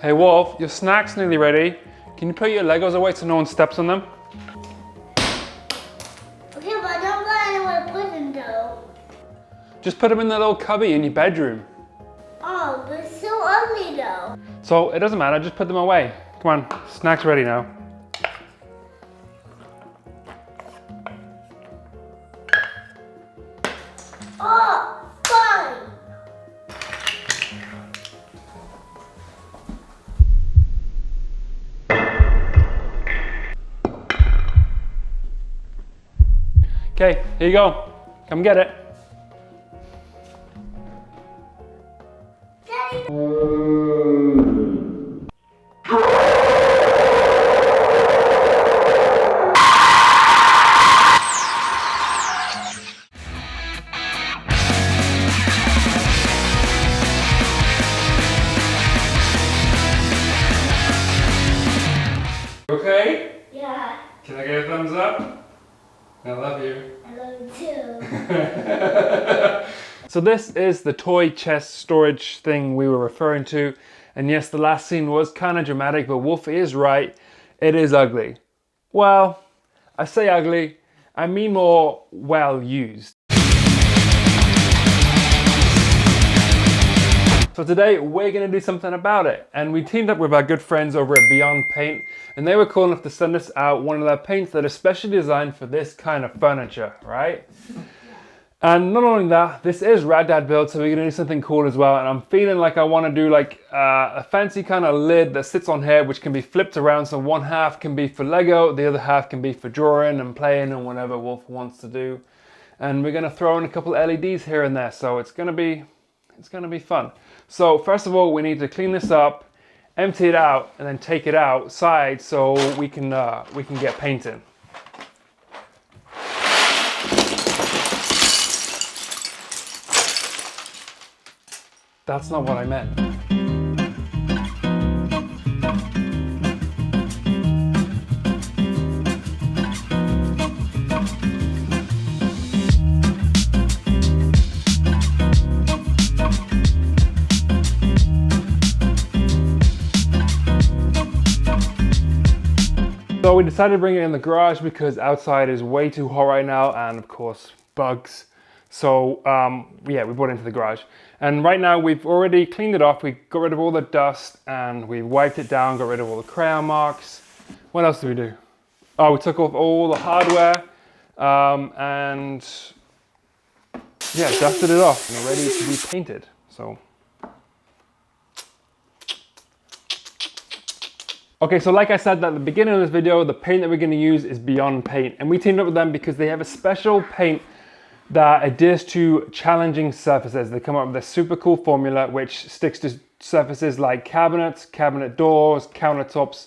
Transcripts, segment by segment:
Hey Wolf, your snack's nearly ready. Can you put your Legos away so no one steps on them? Okay, but I don't know anywhere to put them though. Just put them in the little cubby in your bedroom. Oh, but it's so ugly though. So it doesn't matter, just put them away. Come on, snack's ready now. Oh, fine. Okay, here you go. Come get it. Daddy. Okay? Yeah, Can I get a thumbs up? I love you. I love you too. So this is the toy chest storage thing we were referring to. And yes, the last scene was kind of dramatic, but Wolfe is right. It is ugly. Well, I say ugly, I mean more well used. So today we're gonna do something about it. And we teamed up with our good friends over at Beyond Paint, and they were cool enough to send us out one of their paints that is specially designed for this kind of furniture, right? And not only that, this is Rad Dad build, so we're gonna do something cool as well. And I'm feeling like I wanna do like a fancy kind of lid that sits on here, which can be flipped around. So one half can be for Lego, the other half can be for drawing and playing and whatever Wolf wants to do. And we're gonna throw in a couple LEDs here and there, so it's gonna be fun. So first of all, we need to clean this up, empty it out, and then take it outside so we can get painting. That's not what I meant. So we decided to bring it in the garage because outside is way too hot right now, and of course bugs. So yeah, we brought it into the garage. And right now we've already cleaned it off. We got rid of all the dust and we wiped it down, got rid of all the crayon marks. What else did we do? Oh, we took off all the hardware and yeah, dusted it off and ready to be painted. So. Okay, so like I said at the beginning of this video, the paint that we're going to use is Beyond Paint. And we teamed up with them because they have a special paint that adheres to challenging surfaces. They come up with a super cool formula which sticks to surfaces like cabinets, cabinet doors, countertops,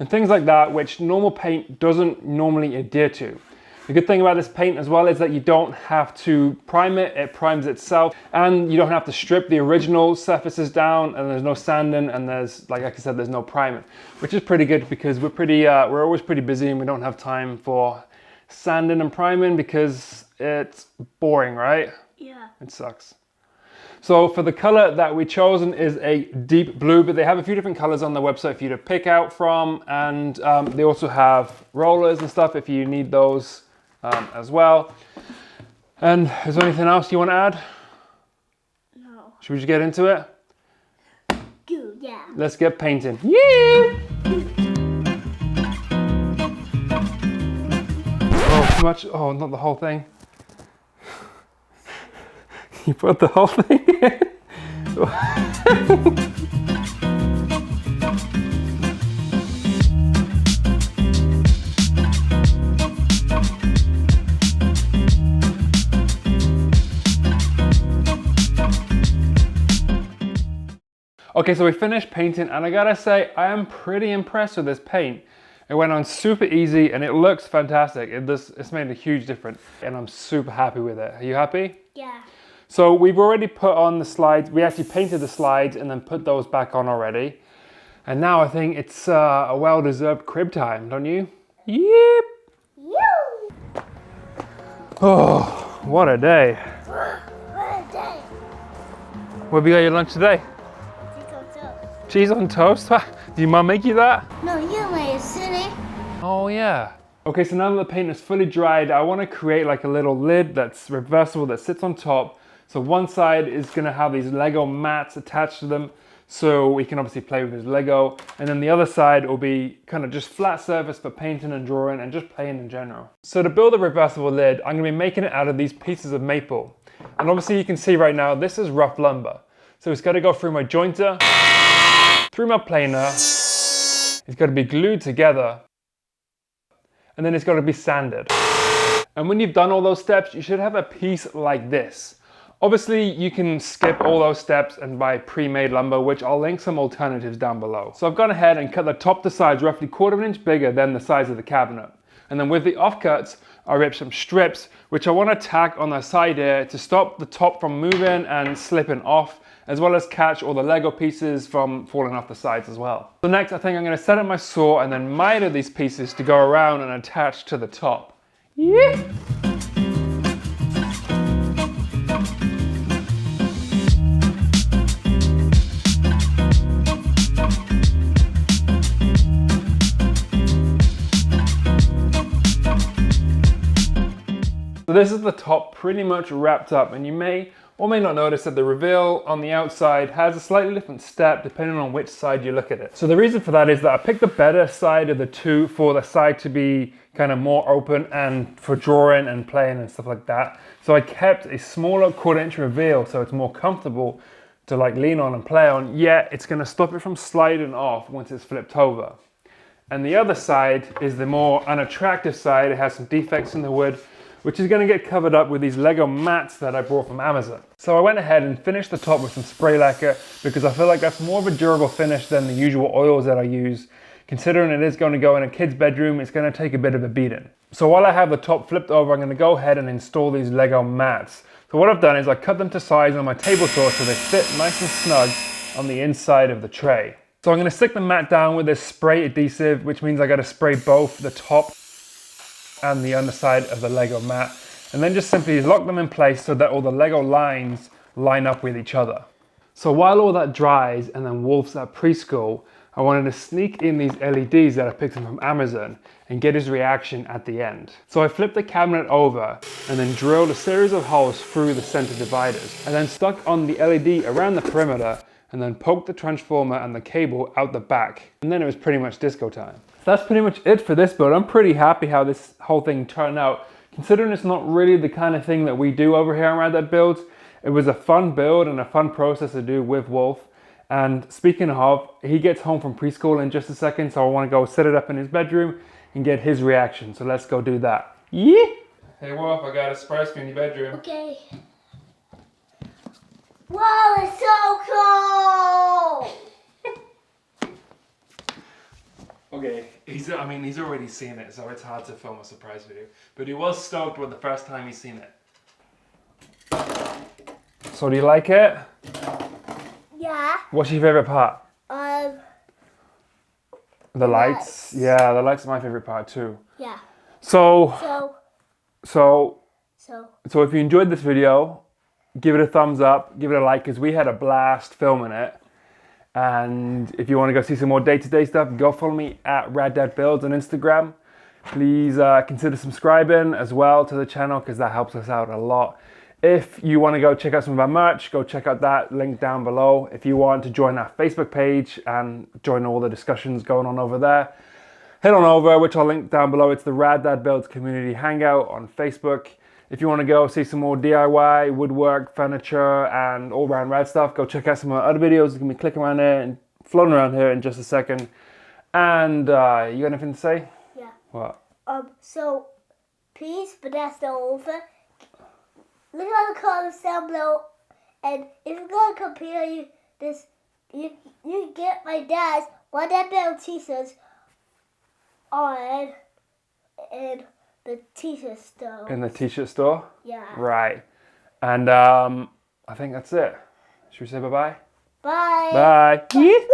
and things like that, which normal paint doesn't normally adhere to. The good thing about this paint as well is that you don't have to prime it, it primes itself, and you don't have to strip the original surfaces down, and there's no sanding, and there's, like I said, there's no priming, which is pretty good because we're always pretty busy and we don't have time for sanding and priming because it's boring, right? Yeah. It sucks. So for the color that we chosen is a deep blue, but they have a few different colors on the website for you to pick out from, and they also have rollers and stuff if you need those. As well. And is there anything else you want to add? No. Should we just get into it? Good, yeah. Let's get painting. Yeah! Oh, too much. Oh, not the whole thing. You put the whole thing in. Okay, so we finished painting and I gotta say, I am pretty impressed with this paint. It went on super easy and it looks fantastic. It's made a huge difference and I'm super happy with it. Are you happy? Yeah. So we've already put on the slides. We actually painted the slides and then put those back on already. And now I think it's a well-deserved crib time, don't you? Yep. You. Oh, what a day. What a day. What have you got your lunch today? Chicken soup. Cheese on toast? Did your mum make you that? No, you made it silly. Oh yeah. Okay, so now that the paint is fully dried, I want to create like a little lid that's reversible that sits on top. So one side is going to have these Lego mats attached to them, so we can obviously play with his Lego. And then the other side will be kind of just flat surface for painting and drawing and just playing in general. So to build a reversible lid, I'm going to be making it out of these pieces of maple. And obviously you can see right now, this is rough lumber. So it's got to go through my jointer, through my planer. It's got to be glued together. And then it's got to be sanded. And when you've done all those steps, you should have a piece like this. Obviously, you can skip all those steps and buy pre-made lumber, which I'll link some alternatives down below. So I've gone ahead and cut the top to size roughly 1/4 inch bigger than the size of the cabinet. And then with the offcuts, I ripped some strips, which I want to tack on the side here to stop the top from moving and slipping off, as well as catch all the Lego pieces from falling off the sides as well. So next, I think I'm going to set up my saw and then miter these pieces to go around and attach to the top. Yeah. So this is the top pretty much wrapped up, and you may or may not notice that the reveal on the outside has a slightly different step depending on which side you look at it. So the reason for that is that I picked the better side of the two for the side to be kind of more open and for drawing and playing and stuff like that. So I kept a smaller 1/4 inch reveal so it's more comfortable to like lean on and play on, yet it's going to stop it from sliding off once it's flipped over. And the other side is the more unattractive side. It has some defects in the wood, which is going to get covered up with these Lego mats that I brought from Amazon. So I went ahead and finished the top with some spray lacquer because I feel like that's more of a durable finish than the usual oils that I use. Considering it is going to go in a kid's bedroom, it's going to take a bit of a beating. So while I have the top flipped over, I'm going to go ahead and install these Lego mats. So what I've done is I cut them to size on my table saw so they fit nice and snug on the inside of the tray. So I'm going to stick the mat down with this spray adhesive, which means I got to spray both the top and the underside of the Lego mat, and then just simply lock them in place so that all the Lego lines line up with each other. So while all that dries and then Wolfe's at preschool, I wanted to sneak in these LEDs that I picked up from Amazon and get his reaction at the end. So I flipped the cabinet over and then drilled a series of holes through the center dividers and then stuck on the LED around the perimeter and then poked the transformer and the cable out the back. And then it was pretty much disco time. So that's pretty much it for this build. I'm pretty happy how this whole thing turned out. Considering it's not really the kind of thing that we do over here on Rad Dad Builds, it was a fun build and a fun process to do with Wolfe. And speaking of, he gets home from preschool in just a second, so I want to go set it up in his bedroom and get his reaction. So let's go do that. Yeah! Hey Wolfe, I got a surprise for you in your bedroom. Okay. Wow, it's so cool! Okay, he's already seen it, so it's hard to film a surprise video. But he was stoked with the first time he's seen it. So do you like it? Yeah. What's your favorite part? The lights. lights. Yeah, the lights are my favorite part too. Yeah. So if you enjoyed this video, give it a thumbs up, give it a like, because we had a blast filming it. And if you want to go see some more day-to-day stuff, go follow me at Rad Dad Builds on Instagram. Please consider subscribing as well to the channel, because that helps us out a lot. If you want to go check out some of our merch, go check out that link down below. If you want to join our Facebook page and join all the discussions going on over there, head on over, which I'll link down below. It's the Rad Dad Builds Community Hangout on Facebook. If you want to go see some more DIY, woodwork, furniture, and all-round rad stuff, go check out some of our other videos. You can be clicking around there and floating around here in just a second. And you got anything to say? Yeah. What? So please, but that's not over. Look at the comments down below, and if you're gonna compare this, you can get my dad's Rad Dad Build t-shirts on in the t-shirt store. In the t-shirt store? Yeah. Right. And I think that's it. Should we say bye-bye? Bye. Bye. Bye.